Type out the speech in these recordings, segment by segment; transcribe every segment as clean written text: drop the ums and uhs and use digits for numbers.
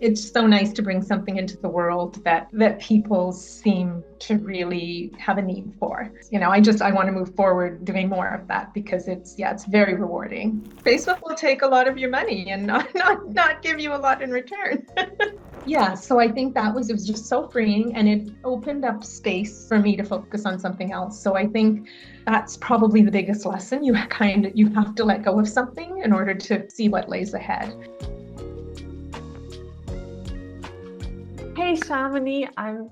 it's so nice to bring something into the world that people seem to really have a need for. I want to move forward doing more of that because it's very rewarding. Facebook will take a lot of your money and not give you a lot in return. Yeah, so I think it was just so freeing and it opened up space for me to focus on something else. So I think that's probably the biggest lesson. You have to let go of something in order to see what lays ahead. Hey, Charminy, I'm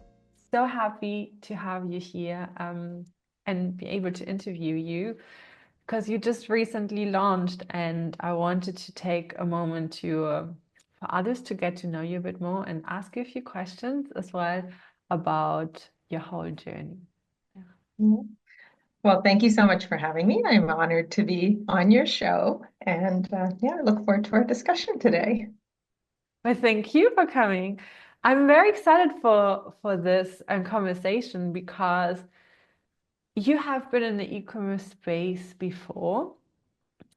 so happy to have you here and be able to interview you because you just recently launched, and I wanted to take a moment for others to get to know you a bit more and ask you a few questions as well about your whole journey. Yeah. Well, thank you so much for having me. I'm honored to be on your show. And yeah, I look forward to our discussion today. Well, thank you for coming. I'm very excited for this conversation because you have been in the e-commerce space before.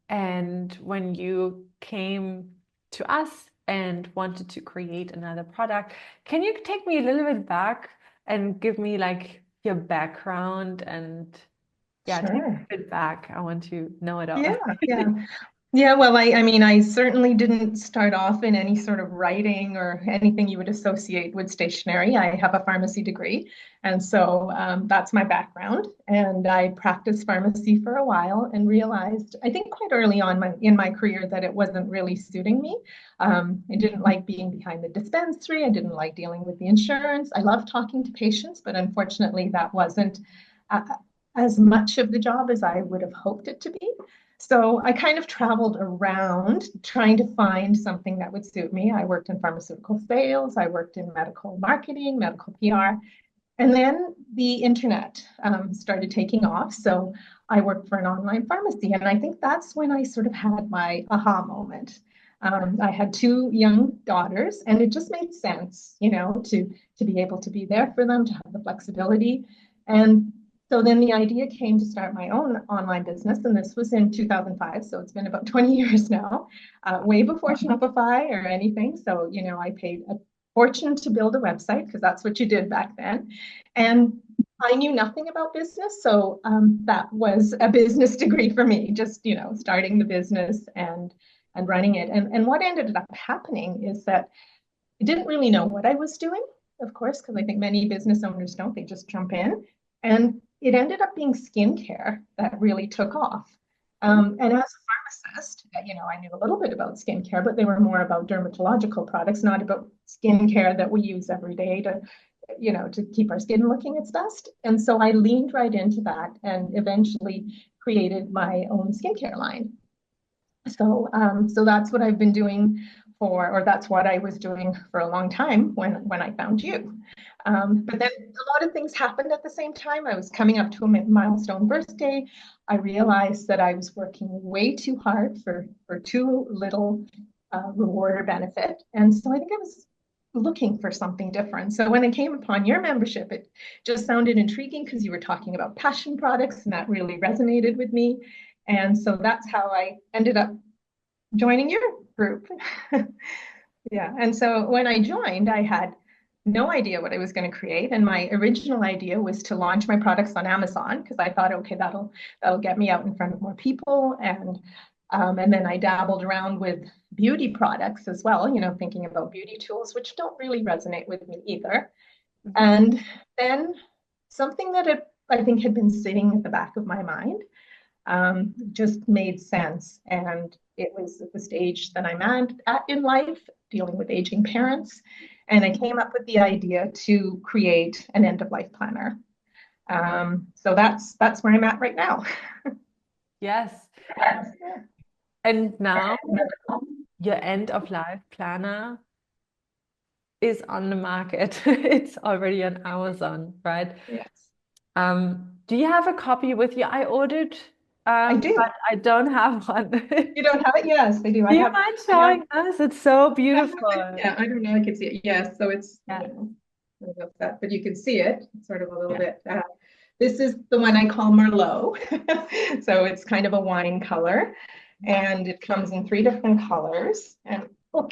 And when you came to us and wanted to create another product, can you take me a little bit back and give me like your background and yeah, take me Sure. a bit back. I want to know it all. Yeah, yeah. Yeah, well, I mean, I certainly didn't start off in any sort of writing or anything you would associate with stationery. I have a pharmacy degree, and so that's my background. And I practiced pharmacy for a while and realized, I think quite early on in my career, that it wasn't really suiting me. I didn't like being behind the dispensary. I didn't like dealing with the insurance. I love talking to patients, but unfortunately, that wasn't uh, as much of the job as I would have hoped it to be. So I kind of traveled around trying to find something that would suit me. I worked in pharmaceutical sales, I worked in medical marketing, medical PR, and then the internet started taking off. So I worked for an online pharmacy, and I think that's when I sort of had my aha moment. I had two young daughters, and it just made sense, to be able to be there for them, to have the flexibility. And so then the idea came to start my own online business, and this was in 2005. So it's been about 20 years now, way before Shopify or anything. So, I paid a fortune to build a website because that's what you did back then. And I knew nothing about business. So that was a business degree for me, just, starting the business and running it. And what ended up happening is that I didn't really know what I was doing, of course, because I think many business owners don't. They just jump in. And it ended up being skincare that really took off. And as a pharmacist, I knew a little bit about skincare, but they were more about dermatological products, not about skincare that we use every day to keep our skin looking its best. And so I leaned right into that and eventually created my own skincare line. So that's what I've been doing or that's what I was doing for a long time when I found you. But then a lot of things happened at the same time. I was coming up to a milestone birthday. I realized that I was working way too hard for too little reward or benefit. And so I think I was looking for something different. So when I came upon your membership, it just sounded intriguing because you were talking about passion products, and that really resonated with me. And so that's how I ended up joining your group. Yeah. And so when I joined, I had no idea what I was going to create. And my original idea was to launch my products on Amazon because I thought, okay, that'll get me out in front of more people. And then I dabbled around with beauty products as well, thinking about beauty tools, which don't really resonate with me either. And then something that I think had been sitting at the back of my mind just made sense. And it was at the stage that I'm at in life, dealing with aging parents. And I came up with the idea to create an end of life planner. So that's where I'm at right now. Yes. And now your end of life planner is on the market. It's already on Amazon, right? Yes, Do you have a copy with you? I ordered, I do. but I don't have one. You don't have it? Yes, I do. Do you mind I have, showing us? It's so I have it. beautiful. Yeah, I don't know. I can see it. Yes. So it's, I Yeah. don't know. I don't know if that, but you can see it sort of a little Yeah. bit. This is the one I call Merlot. So it's kind of a wine color and it comes in three different colors. And oh,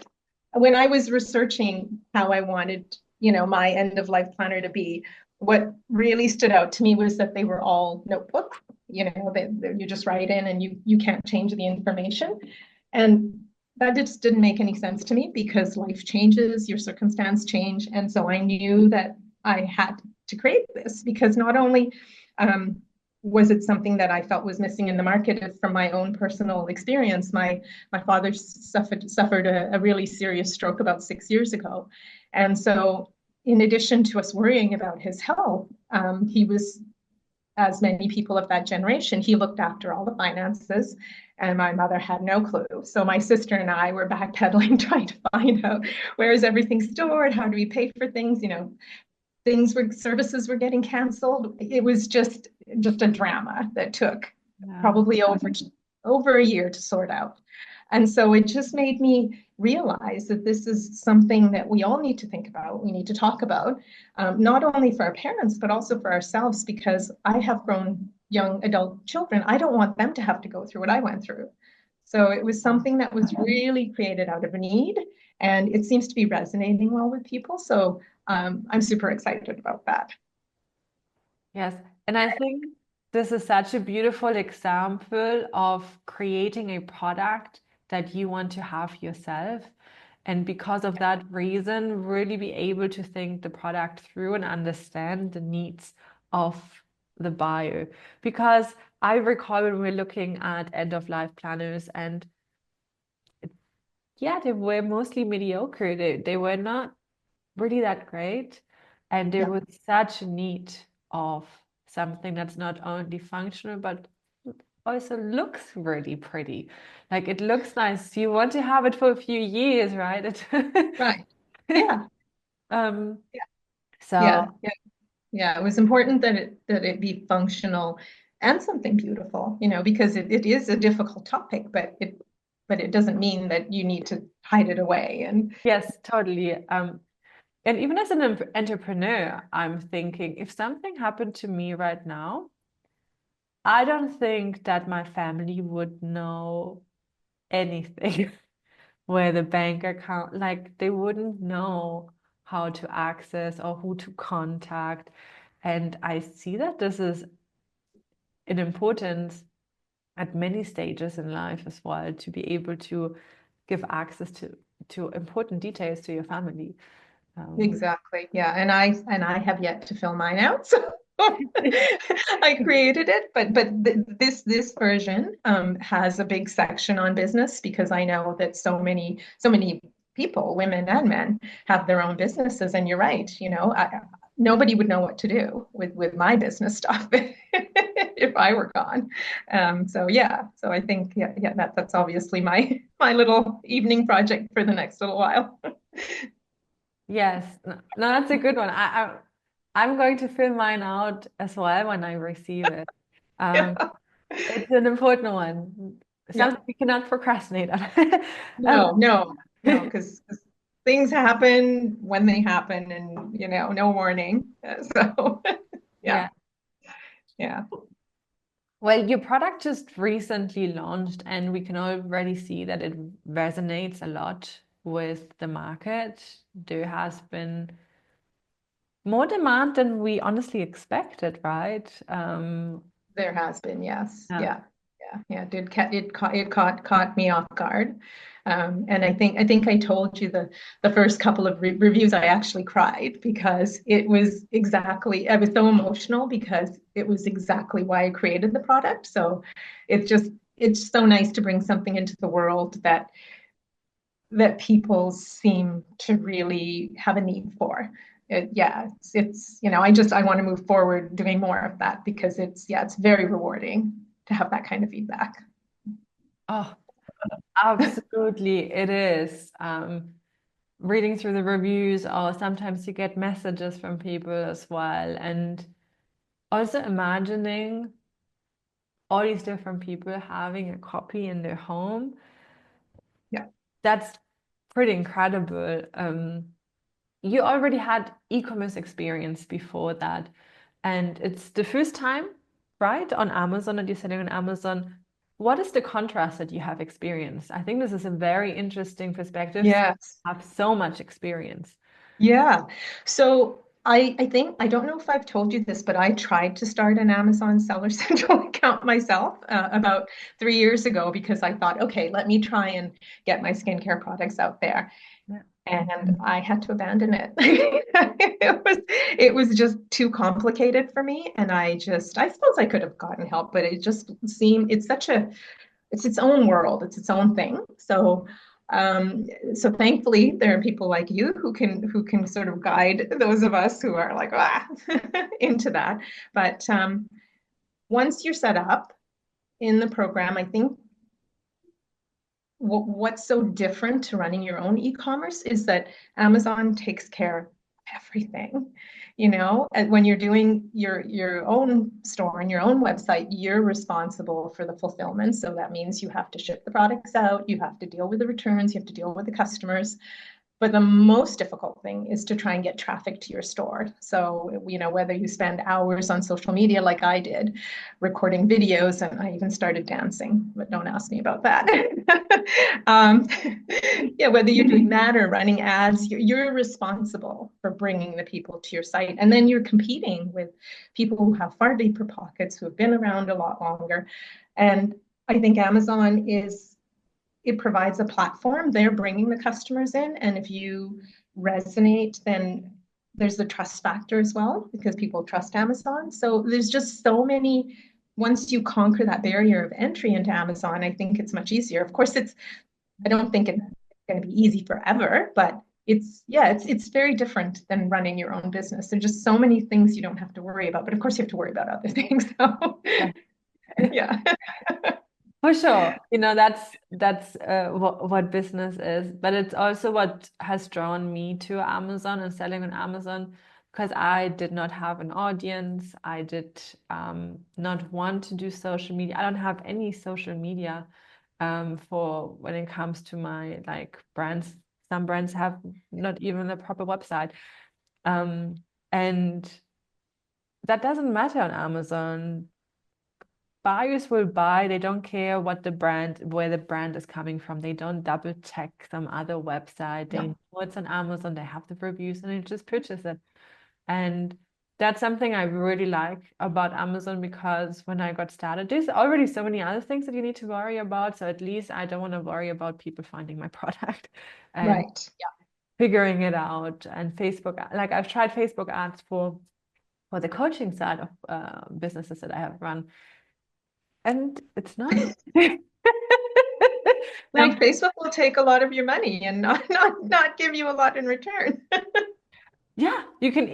when I was researching how I wanted, my end of life planner to be, what really stood out to me was that they were all notebooks. You just write in and you can't change the information. And that just didn't make any sense to me because life changes, your circumstance change. And so I knew that I had to create this because not only was it something that I felt was missing in the market from my own personal experience. My father suffered a really serious stroke about 6 years ago. And so in addition to us worrying about his health, he was, as many people of that generation, he looked after all the finances, and my mother had no clue. So my sister and I were backpedaling, trying to find out where is everything stored, how do we pay for things, services were getting canceled. It was just a drama that took Yeah. probably over a year to sort out. And so it just made me realize that this is something that we all need to think about. We need to talk about, not only for our parents, but also for ourselves, because I have grown young adult children. I don't want them to have to go through what I went through. So it was something that was really created out of a need, and it seems to be resonating well with people. So I'm super excited about that. Yes, and I think this is such a beautiful example of creating a product that you want to have yourself. And because of that reason, really be able to think the product through and understand the needs of the buyer. Because I recall when we we're looking at end of life planners, and yeah, they were mostly mediocre. They were not really that great. And there Yeah, was such a need of something that's not only functional, but also looks really pretty. Like it looks nice. You want to have it for a few years, right? right. Yeah, Um, yeah, so yeah, yeah. Yeah, it was important that it be functional and something beautiful, because it is a difficult topic, but it doesn't mean that you need to hide it away. And yes, totally. And even as an entrepreneur, I'm thinking if something happened to me right now, I don't think that my family would know anything. Where the bank account, like they wouldn't know how to access or who to contact. And I see that this is an importance at many stages in life as well, to be able to give access to important details to your family. Um, exactly, yeah. And I have yet to fill mine out, so I created it, but this version has a big section on business because I know that so many people, women and men, have their own businesses, and you're right. Nobody would know what to do with my business stuff if I were gone. So yeah, so I think yeah, that's obviously my little evening project for the next little while. yes, no, no, that's a good one. I'm going to fill mine out as well when I receive it. Um, Yeah, it's an important one, yeah. something we cannot procrastinate on. Um, No, no, no, because things happen when they happen, and no warning. So, yeah, yeah. yeah, Well, your product just recently launched, and we can already see that it resonates a lot with the market. There has been more demand than we honestly expected, right? there has been, yes, Yeah. yeah, yeah, yeah. It caught me off guard, and I think I told you the first couple of reviews I actually cried because it was exactly I was so emotional because it was exactly why I created the product. So, it's so nice to bring something into the world that people seem to really have a need for. Yeah, I want to move forward doing more of that because it's very rewarding to have that kind of feedback. Oh, absolutely, it is. Reading through the reviews, or sometimes you get messages from people as well, and also imagining all these different people having a copy in their home. Yeah, That's pretty incredible. You already had e-commerce experience before that, and it's the first time, right, on Amazon, that you're selling on Amazon. what is the contrast that you have experienced? I think this is a very interesting perspective. Yes. I have so much experience. Yeah. So I think I don't know if I've told you this, but I tried to start an Amazon Seller Central account myself about 3 years ago because I thought, okay, let me try and get my skincare products out there. Yeah. And I had to abandon it. It was just too complicated for me. And I suppose I could have gotten help, but it just seemed it's its own world, it's its own thing. So thankfully there are people like you who can sort of guide those of us who are like into that. But once you're set up in the program, I think what's so different to running your own e-commerce is that Amazon takes care of everything. And when you're doing your own store and your own website, you're responsible for the fulfillment. So that means you have to ship the products out, you have to deal with the returns, you have to deal with the customers. But the most difficult thing is to try and get traffic to your store. So, whether you spend hours on social media like I did, recording videos, and I even started dancing, but don't ask me about that. um, yeah, whether you're doing that or running ads, you're responsible for bringing the people to your site. And then you're competing with people who have far deeper pockets, who have been around a lot longer. And I think Amazon it provides a platform. They're bringing the customers in. And if you resonate, then there's the trust factor as well, because people trust Amazon. So there's just so many. Once you conquer that barrier of entry into Amazon, I think it's much easier. Of course, I don't think it's going to be easy forever, but it's very different than running your own business. There's just so many things you don't have to worry about. But of course, you have to worry about other things. So Yeah. yeah. For sure. That's what business is, but it's also what has drawn me to Amazon and selling on Amazon because I did not have an audience. I did not want to do social media. I don't have any social media for when it comes to my like brands. Some brands have not even a proper website. Um, and that doesn't matter on Amazon. Buyers will buy, they don't care where the brand is coming from. They don't double check some other website. They No. know it's on Amazon, they have the reviews, and they just purchase it. And that's something I really like about Amazon because when I got started, there's already so many other things that you need to worry about. So at least I don't want to worry about people finding my product and Right. figuring it out. And Facebook, like I've tried Facebook ads for the coaching side of businesses that I have run, and it's not Now, like, Facebook will take a lot of your money and not give you a lot in return. yeah, you can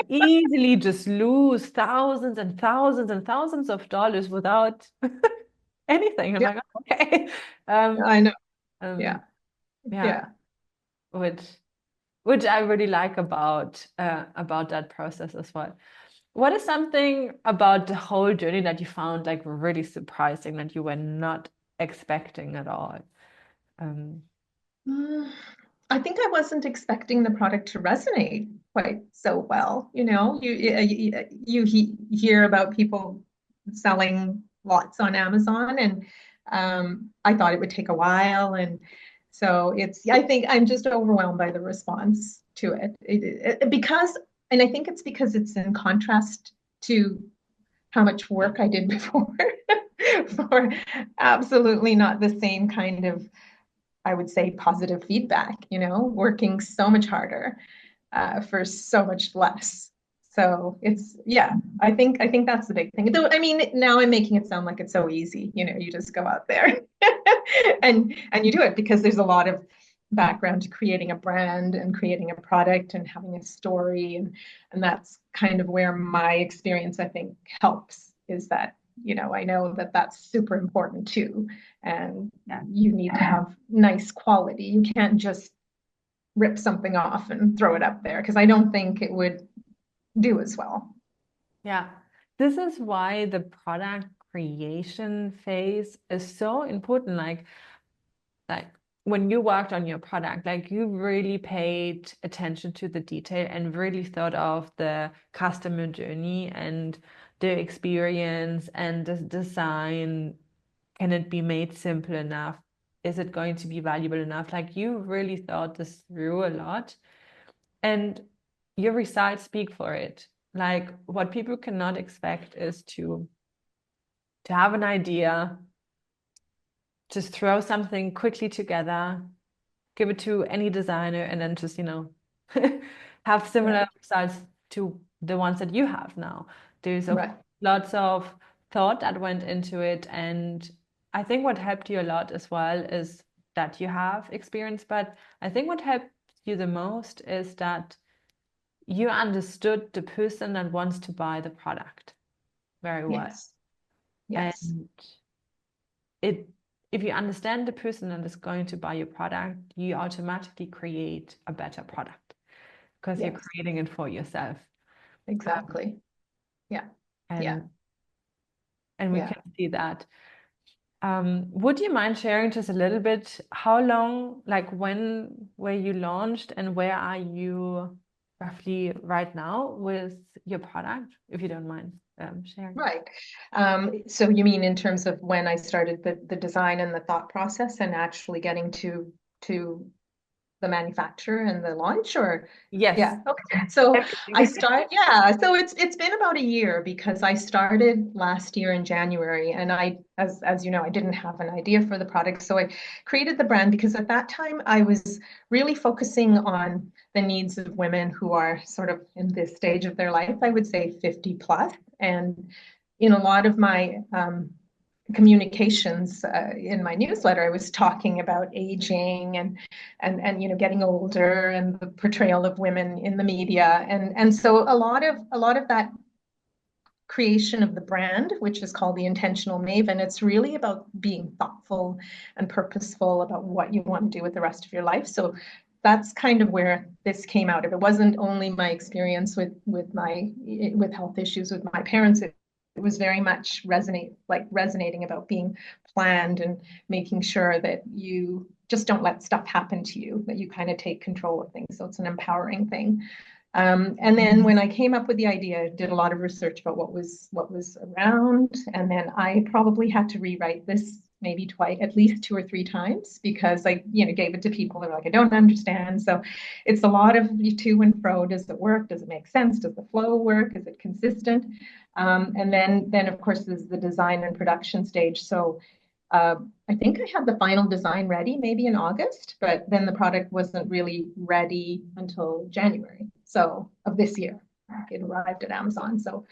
easily just lose thousands and thousands and thousands of dollars without anything. I'm Yeah, like, okay. Um, I know. Yeah, um, yeah, yeah. which which I really like about that process as well. What is something about the whole journey that you found like really surprising that you were not expecting at all? Um, Mm, I think I wasn't expecting the product to resonate quite so well. You hear about people selling lots on Amazon, and I thought it would take a while, and so I think I'm just overwhelmed by the response to because, and I think it's because it's in contrast to how much work I did before for absolutely not the same kind of, I would say, positive feedback, working so much harder for so much less. So yeah, I think that's the big thing. Though, I mean, now I'm making it sound like it's so easy. You just go out there and you do it because there's a lot of background to creating a brand and creating a product and having a story, and that's kind of where my experience, I think, helps, is that I know that that's super important too, and yeah. you need to have nice quality. You can't just rip something off and throw it up there because I don't think it would do as well. Yeah, this is why the product creation phase is so important. Like when you worked on your product, like you really paid attention to the detail and really thought of the customer journey and the experience and the design can it be made simple enough? Is it going to be valuable enough? Like you really thought this through a lot, and your results speak for it. Like what people cannot expect is to have an idea, just throw something quickly together, give it to any designer, and then just, have similar Right. results to the ones that you have now. There's of Right. course lots of thought that went into it. And I think what helped you a lot as well is that you have experience. But I think what helped you the most is that you understood the person that wants to buy the product very well. Yes. Yes. And it if you understand the person that is going to buy your product, you automatically create a better product because you're Yes. creating it for yourself. Um, Exactly. Yeah. Yeah. and and we Yeah. can see that. Would you mind sharing just a little bit how long, like when were you launched and where are you roughly right now with your product, if you don't mind sharing? Right. So you mean in terms of when I started the design and the thought process and actually getting to the manufacturer and the launch, or Yes. yeah, okay. So Everything. so it's been about a year because I started last year in January, and I, as you know, I didn't have an idea for the product. So I created the brand because at that time I was really focusing on the needs of women who are sort of in this stage of their life, I would say 50 plus. And in a lot of my communications in my newsletter, I was talking about aging and getting older and the portrayal of women in the media, and so a lot of that creation of the brand, which is called the Intentional Maven, it's really about being thoughtful and purposeful about what you want to do with the rest of your life. So that's kind of where this came out of. It wasn't only my experience with health issues with my parents. It was very much resonating about being planned and making sure that you just don't let stuff happen to you, that you kind of take control of things. So it's an empowering thing. And then when I came up with the idea, I did a lot of research about what was around, and then I probably had to rewrite this maybe twice, at least two or three times, because I, gave it to people that were like, I don't understand. So it's a lot of to and fro. Does it work? Does it make sense? Does the flow work? Is it consistent? And then of course there's the design and production stage. So uh, I think I had the final design ready maybe in August, but then the product wasn't really ready until January. So of this year, it arrived at Amazon. So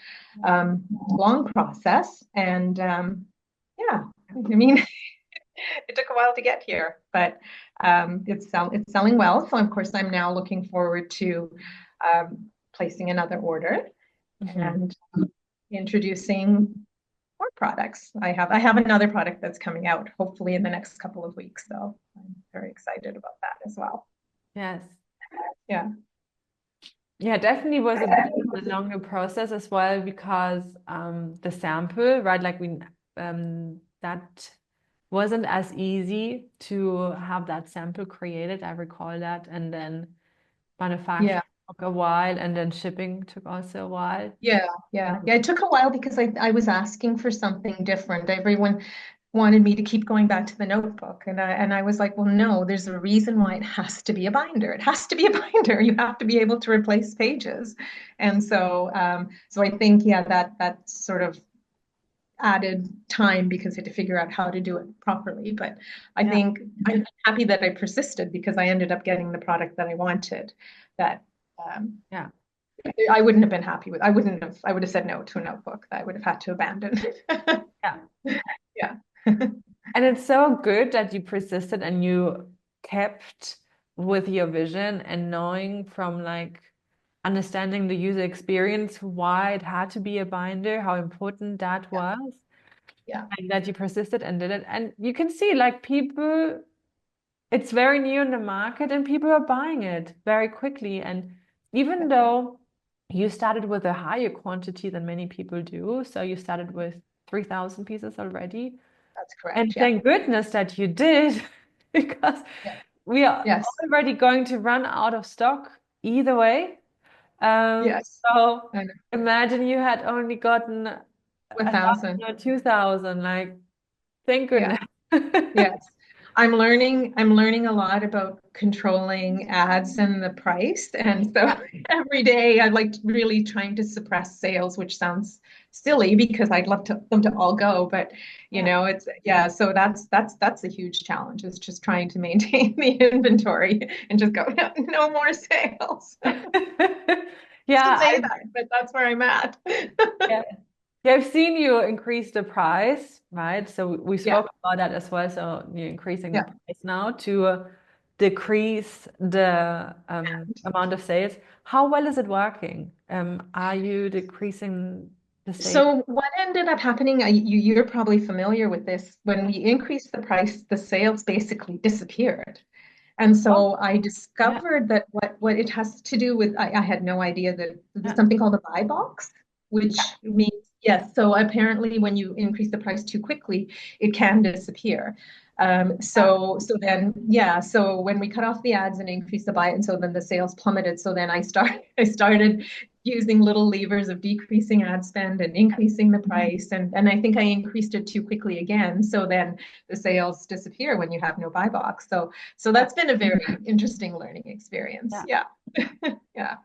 long process, and yeah, I mean, it took a while to get here, but it's selling well. So of course, I'm now looking forward to placing another order Mhm. and introducing more products. I have another product that's coming out hopefully in the next couple of weeks. So I'm very excited about that as well. Yes. Yeah. Yeah, definitely was a bit of a longer process as well because the sample, right? Like that wasn't as easy to have that sample created. I recall that. And then Yeah. manufacturing took a while and then shipping took also a while. Yeah. Yeah. Yeah. It took a while because I was asking for something different. Everyone wanted me to keep going back to the notebook. And I was like, well, no, there's a reason why it has to be a binder. It has to be a binder. You have to be able to replace pages. And so I think, yeah, that sort of added time because I had to figure out how to do it properly. But I Yeah. think I'm happy that I persisted because I ended up getting the product that I wanted. That um, Yeah. I wouldn't have been happy with. I would have said no to a notebook that I would have had to abandon. Yeah. Yeah. And it's so good that you persisted and you kept with your vision and knowing from like understanding the user experience why it had to be a binder, how important that Yeah. was, Yeah. and that you persisted and did it. And you can see like people, it's very new in the market and people are buying it very quickly. And even Yeah. though you started with a higher quantity than many people do, so you started with 3,000 pieces already. That's correct. And Yeah. thank goodness that you did, because Yeah. we are Yes. already going to run out of stock either way. Yes. So I know. imagine you had only gotten A 1,000 thousand. or 2,000. Like Thank Yeah. goodness. Yes. I'm learning a lot about controlling ads and the price. And Yeah, so every day I like really trying to suppress sales, which sounds silly because I'd love them to all go, but yeah. it's yeah, so that's a huge challenge is just trying to maintain the inventory and just go, no, no more sales. To Yeah, say that, but that's where I'm at. yeah. Yeah, I've seen you increase the price, right? So we Yeah, spoke about that as well. So you're increasing the yeah. price now to decrease the amount of sales. How well is it working? Are you decreasing the sales? So what ended up happening, you're probably familiar with this, when we increased the price, the sales basically disappeared. And Oh, so I yeah, discovered that what it has to do with, I had no idea that there's yeah, something called a buy box, yeah, which means, yes, so apparently when you increase the price too quickly, it can disappear. yeah. So then, yeah, so when we cut off the ads and increased the buy, and so then the sales plummeted. So then I started using little levers of decreasing ad spend and increasing the price. And I think I increased it too quickly again. So then the sales disappear when you have no buy box. So Yeah. that's been a very interesting learning experience. Yeah. Yeah. Yeah.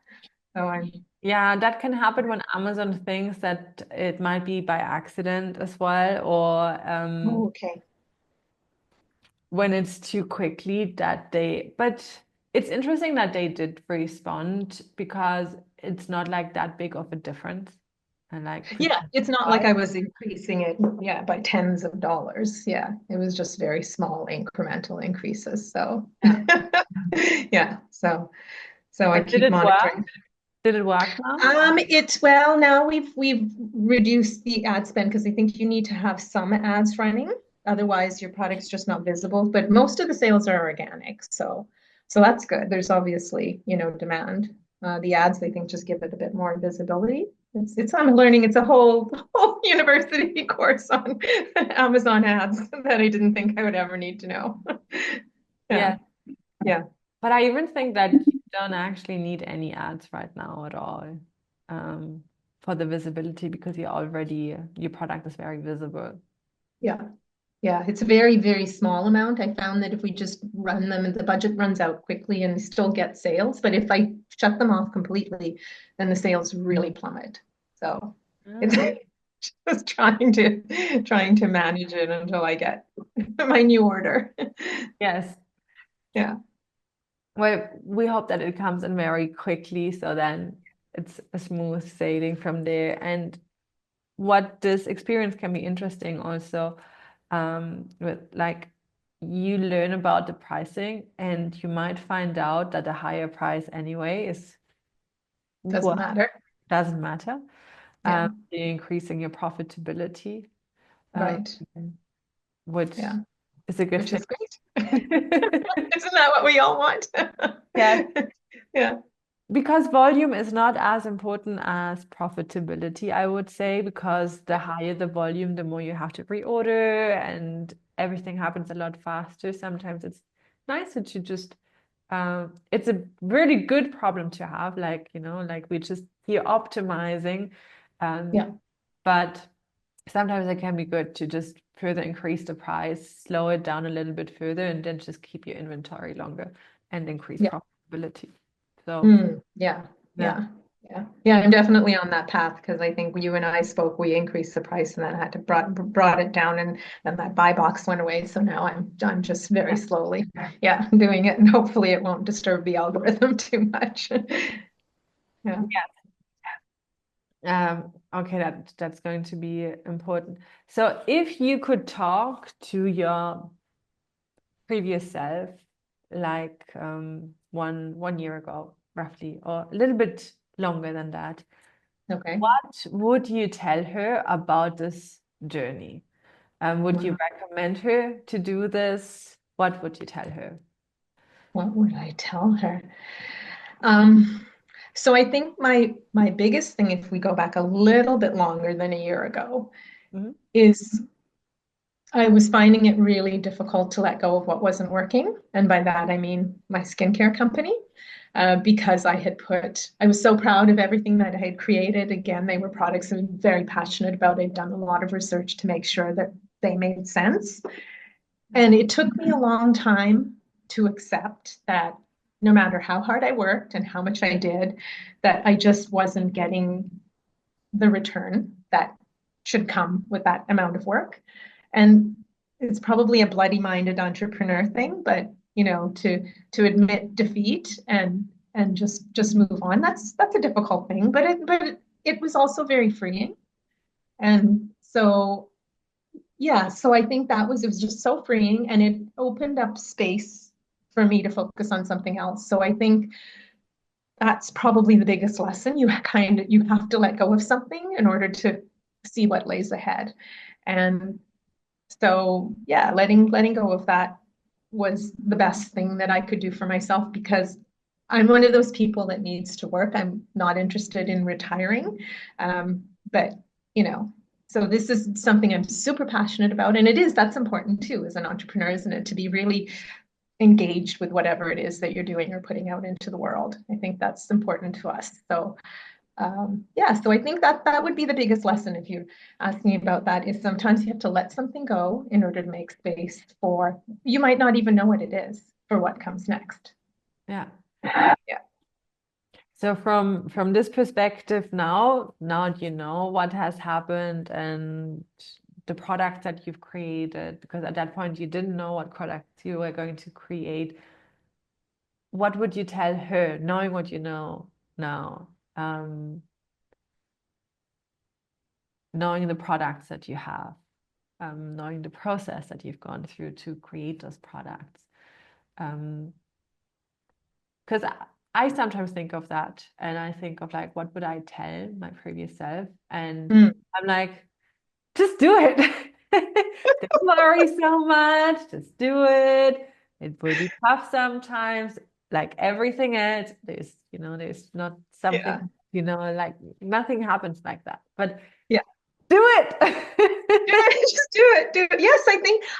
So I'm, Yeah, that can happen when Amazon thinks that it might be by accident as well, or oh, okay. when it's too quickly that they, but it's interesting that they did respond because it's not like that big of a difference. And like Yeah. It's not like right? I was increasing it, yeah, by tens of dollars. Yeah. It was just very small incremental increases. So Yeah. yeah. So I But did keep it work? monitoring. Did it work now? It's well, now we've reduced the ad spend because I think you need to have some ads running. Otherwise, your product's just not visible. But most of the sales are organic, so that's good. There's obviously, demand. The ads, I think, just give it a bit more visibility. It's I'm learning. It's a whole university course on Amazon ads that I didn't think I would ever need to know. Yeah, Yeah. yeah. But I even think that you don't actually need any ads right now at all, um, for the visibility because your product is very visible. Yeah. Yeah, it's a very, very small amount. I found that if we just run them, the budget runs out quickly and we still get sales. But if I shut them off completely, then the sales really plummet. So it's Ah, just trying to manage it until I get my new order. yes. Yeah, Well, we hope that it comes in very quickly so then it's a smooth sailing from there. And what this experience can be interesting also, with like you learn about the pricing and you might find out that a higher price anyway is doesn't what matter. doesn't matter. Yeah, You're increasing your profitability, um, right. which Yeah, is a good which thing. is great. Isn't that what we all want? Yes, Yeah, because volume is not as important as profitability, I would say, because the higher the volume, the more you have to reorder and everything happens a lot faster. Sometimes it's nicer to just, it's a really good problem to have, like, like we're just here optimizing. yeah, But sometimes it can be good to just further increase the price, slow it down a little bit further, and then just keep your inventory longer and increase yeah. profitability. So, Yeah, yeah. yeah, yeah, yeah. I'm definitely on that path because I think you and I spoke. We increased the price and then had to brought it down, and then that buy box went away. So now I'm just very slowly, yeah, doing it, and hopefully it won't disturb the algorithm too much. Yeah, Okay, that's going to be important. So if you could talk to your previous self, like one year ago, roughly, or a little bit longer than that, okay. what would you tell her about this journey? Would you Wow. recommend her to do this? What would you tell her? What would I tell her? Um, so I think my biggest thing, if we go back a little bit longer than a year ago, Mhm. is I was finding it really difficult to let go of what wasn't working. And by that, I mean my skincare company, because I was so proud of everything that I had created. Again, they were products I'm very passionate about. I'd done a lot of research to make sure that they made sense. And it took me a long time to accept that no matter how hard I worked and how much I did, that I just wasn't getting the return that should come with that amount of work. And it's probably a bloody-minded entrepreneur thing, but to admit defeat and just move on, that's a difficult thing, but it was also very freeing. And so yeah, so I think it was just so freeing and it opened up space for me to focus on something else. So I think that's probably the biggest lesson. You have to let go of something in order to see what lays ahead. And so yeah, letting go of that was the best thing that I could do for myself because I'm one of those people that needs to work. I'm not interested in retiring. But you know, so this is something I'm super passionate about. And that's important too as an entrepreneur, isn't it? To be really engaged with whatever it is that you're doing or putting out into the world. I think that's important to us. So yeah, so I think that would be the biggest lesson if you ask me about that is sometimes you have to let something go in order to make space for, you might not even know what it is for what comes next. Yeah. Yeah. So from this perspective now you know what has happened and the products that you've created, because at that point you didn't know what products you were going to create. What would you tell her, knowing what you know now, knowing the products that you have, knowing the process that you've gone through to create those products? Because I sometimes think of that and I think of like, what would I tell my previous self? And Mm, I'm like, just do it. Don't worry so much. Just do it. It will be tough sometimes, like everything else. There's not yeah. something, like nothing happens like that. But Yeah. do it. Do it. Just do it. Do it. Yes,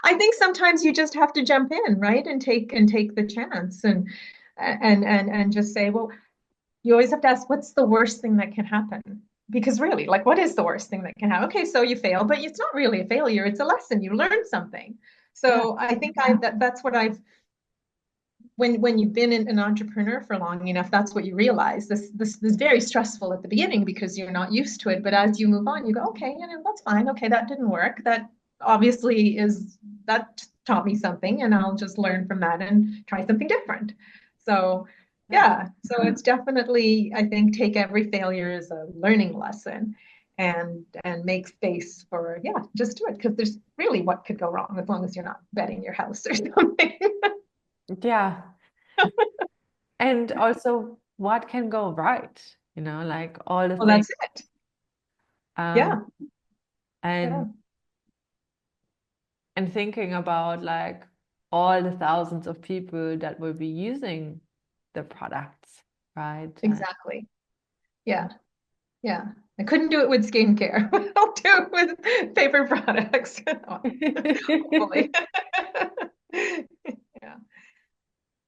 I think sometimes you just have to jump in, right? And take the chance and just say, well, you always have to ask, what's the worst thing that can happen? Because really, like, what is the worst thing that can happen? Okay, so you fail, but it's not really a failure. It's a lesson. You learned something. Yeah. So I think that's what I've when you've been an entrepreneur for long enough, that's what you realize. This is very stressful at the beginning because you're not used to it. But as you move on, you go, okay, that's fine. Okay, that didn't work. That obviously that taught me something, and I'll just learn from that and try something different. So Yeah. yeah, so it's definitely, I think, take every failure as a learning lesson and make space for, yeah, just do it because there's really what could go wrong as long as you're not betting your house or something. Yeah. And also what can go right, like all the Well, things. that's it. Um, Yeah, yeah, and and thinking about like all the thousands of people that will be using the products, right? exactly. Yeah, yeah. I couldn't do it with skincare. I'll do it with paper products. Hopefully. Yeah,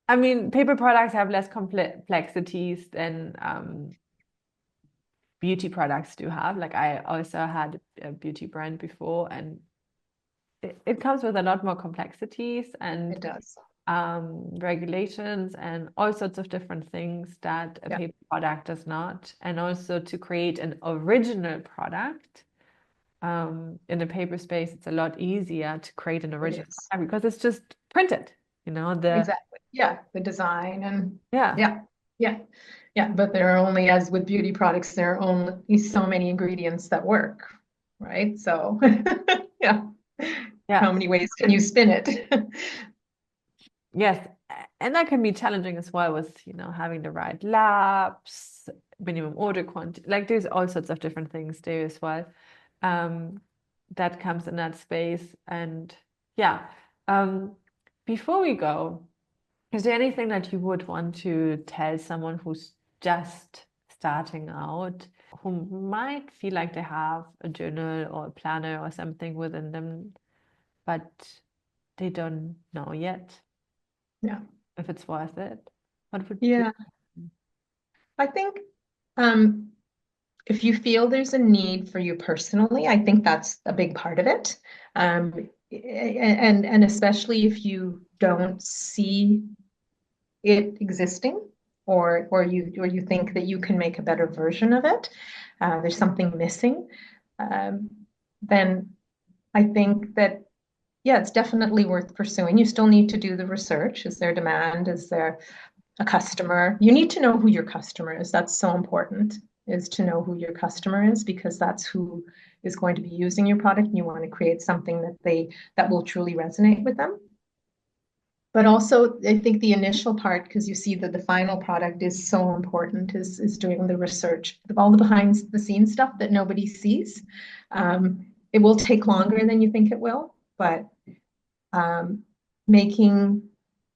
I mean, paper products have less complexities than beauty products do have. Like I also had a beauty brand before, and it comes with a lot more complexities and it does. regulations and all sorts of different things that a Yeah, paper product does not. And also to create an original product in a paper space, it's a lot easier to create an it original is. product because it's just printed, the Exactly. Yeah, the design and yeah. yeah, yeah, yeah. But there are only, as with beauty products, there are only so many ingredients that work, right? So yeah, how Yeah. many ways can you spin it? Yes. And that can be challenging as well with, having the right labs, minimum order quantity. Like there's all sorts of different things there as well. Um, that comes in that space. And yeah. Um, before we go, is there anything that you would want to tell someone who's just starting out, who might feel like they have a journal or a planner or something within them, but they don't know yet Yeah, if it's worth it? What would you? yeah. I think um, if you feel there's a need for you personally, I think that's a big part of it. And especially if you don't see it existing, or you think that you can make a better version of it, there's something missing, um, then I think that, yeah, it's definitely worth pursuing. You still need to do the research. Is there demand? Is there a customer? You need to know who your customer is. That's so important, is to know who your customer is, because that's who is going to be using your product. And you want to create something that will truly resonate with them. But also, I think the initial part, because you see that the final product is so important, is doing the research, all the behind the scenes stuff that nobody sees. It will take longer than you think it will, but making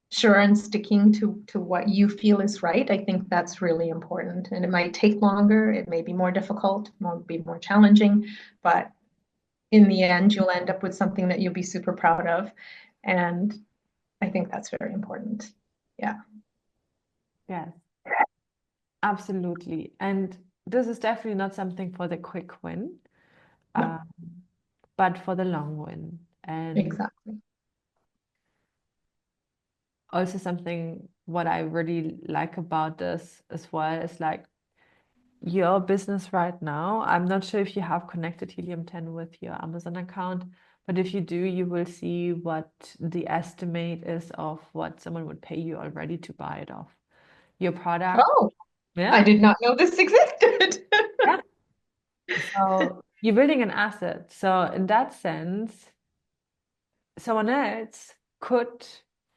sure and sticking to what you feel is right, I think that's really important. And it might take longer, it may be more difficult, be more challenging, but in the end, you'll end up with something that you'll be super proud of. And I think that's very important. Yeah. Yes, absolutely. And this is definitely not something for the quick win, No, um, but for the long win. And exactly. also something what I really like about this as well is like your business right now. I'm not sure if you have connected Helium 10 with your Amazon account, but if you do, you will see what the estimate is of what someone would pay you already to buy it off your product. Oh, I Yeah. did not know this existed. Yeah. So you're building an asset. So in that sense, someone else could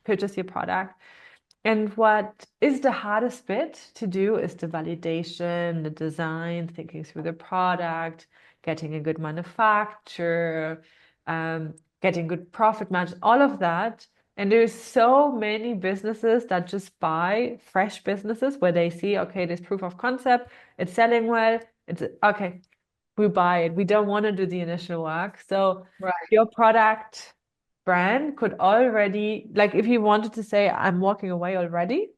purchase your product. And what is the hardest bit to do is the validation, the design, thinking through the product, getting a good manufacturer, getting good profit margin, all of that. And there's so many businesses that just buy fresh businesses where they see, okay, there's proof of concept, it's selling well, it's okay, we buy it. We don't want to do the initial work. So Right. your product brand could already, like if you wanted to say, I'm walking away already,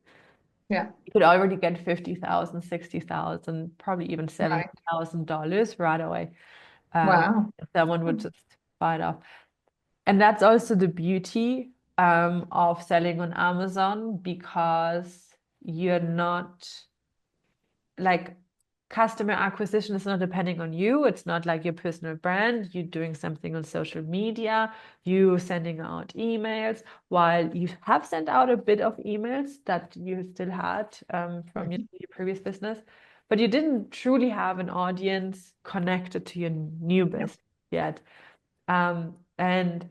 Yeah. you could already get 50,000, 60,000, probably even Right. $70,000 right away. Wow. If someone would just buy it off. And that's also the beauty of selling on Amazon, because you're not like customer acquisition is not depending on you. It's not like your personal brand. You're doing something on social media, you sending out emails, while you have sent out a bit of emails that you still had from Mhm. your previous business, but you didn't truly have an audience connected to your new No. business yet. And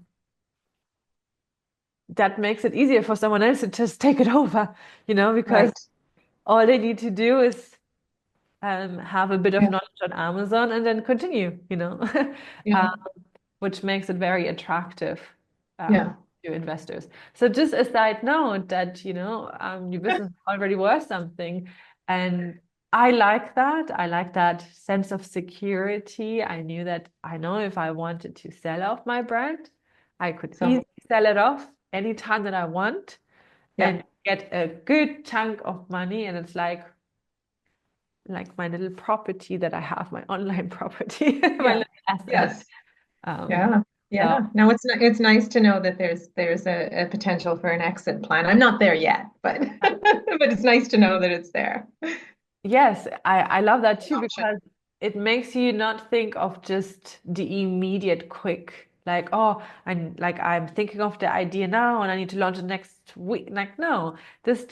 that makes it easier for someone else to just take it over, because Right. all they need to do is have a bit of Yeah. knowledge on Amazon and then continue, Yeah. um, which makes it very attractive Yeah. to investors. So just a side note that, your business is already worth something. And I like that. I like that sense of security. I know if I wanted to sell off my brand, I could So, easily sell it off anytime that I want yeah. and get a good chunk of money. And it's like my little property that I have, my online property, my Yeah. little asset. Yes. Um, Yeah. so Yeah. No, it's nice to know that there's a potential for an exit plan. I'm not there yet, but but it's nice to know that it's there. yes, I love that An too, option. because it makes you not think of just the immediate quick, like, oh, and like I'm thinking of the idea now and I need to launch it next week. Like, no, this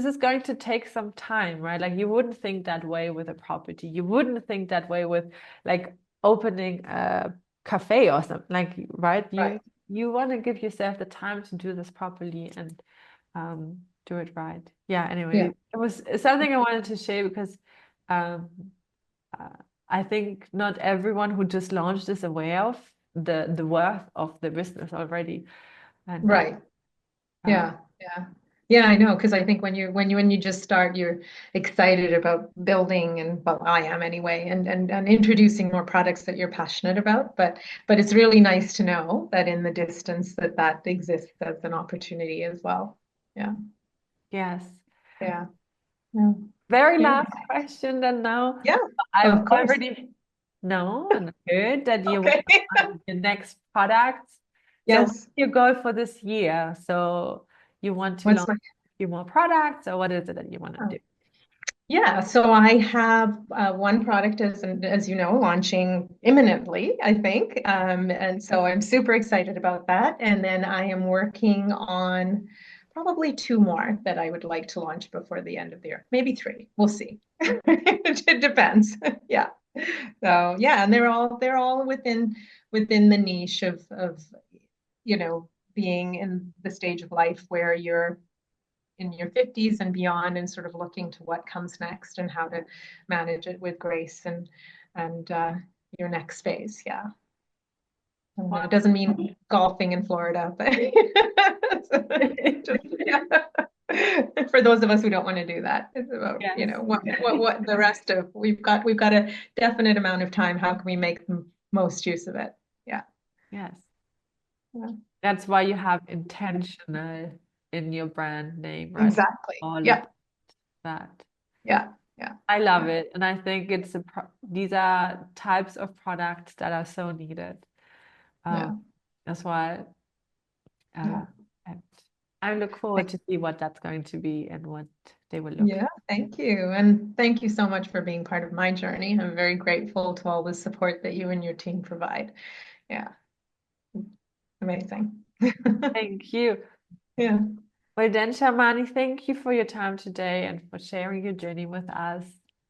is going to take some time, right? Like you wouldn't think that way with a property. You wouldn't think that way with like opening a cafe or something, like, right? Right. You want to give yourself the time to do this properly and do it right. Yeah, Yeah. anyway, it was something I wanted to share because um, uh, I think not everyone who just launched is aware of the worth of the business already. And Right. um, Yeah. Yeah. Yeah, I know, because I think when you just start, you're excited about building, and well, I am anyway, and introducing more products that you're passionate about. But it's really nice to know that in the distance that exists as an opportunity as well. Yeah. yes, Yeah. Yeah. very Yeah. last question then now? Yeah, I've of course. already known and heard that you want Okay. on your next product. So what Yes. do you go for this year? So you want to What's launch my a few more products, or what is it that you want to do? Yeah, so I have one product, as you know, launching imminently, I think. And so I'm super excited about that. And then I am working on probably two more that I would like to launch before the end of the year. Maybe three. We'll see. It depends. Yeah. So yeah, and they're all within the niche of being in the stage of life where you're in your 50s and beyond and sort of looking to what comes next and how to manage it with grace and your next phase. Yeah. And it doesn't mean golfing in Florida, but just, yeah. For those of us who don't want to do that, it's about, Yes, what the rest of we've got a definite amount of time. How can we make the most use of it? Yeah. yes. Yeah. That's why you have intentional in your brand name, right? Exactly. All Yeah. about that. Yeah. Yeah. I love Yeah. it. And I think these are types of products that are so needed. Um, Yeah. that's why Yeah. uh, and I look forward Thank to see what that's going to be and what they will look. Yeah, thank you. And thank you so much for being part of my journey. I'm very grateful to all the support that you and your team provide. Yeah, amazing. Thank you. Yeah, Well then, Shamani, thank you for your time today and for sharing your journey with us.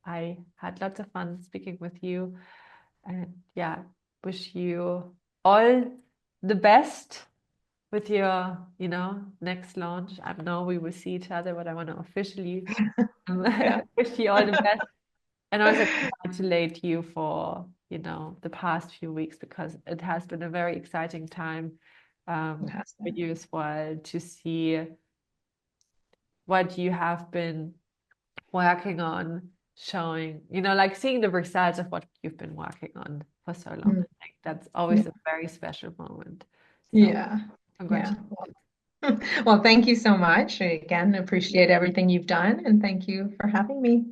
I had lots of fun speaking with you. And yeah, wish you all the best with your, next launch. I know we will see each other, but I want to officially yeah, wish you all the best and also congratulate you for, the past few weeks because it has been a very exciting time it has for been. you as well to see what you have been working on showing, like seeing the results of what you've been working on for so long. Mm, I think that's always yeah, a very special moment. So yeah, yeah. congratulations. Well, thank you so much. Again, appreciate everything you've done, and thank you for having me.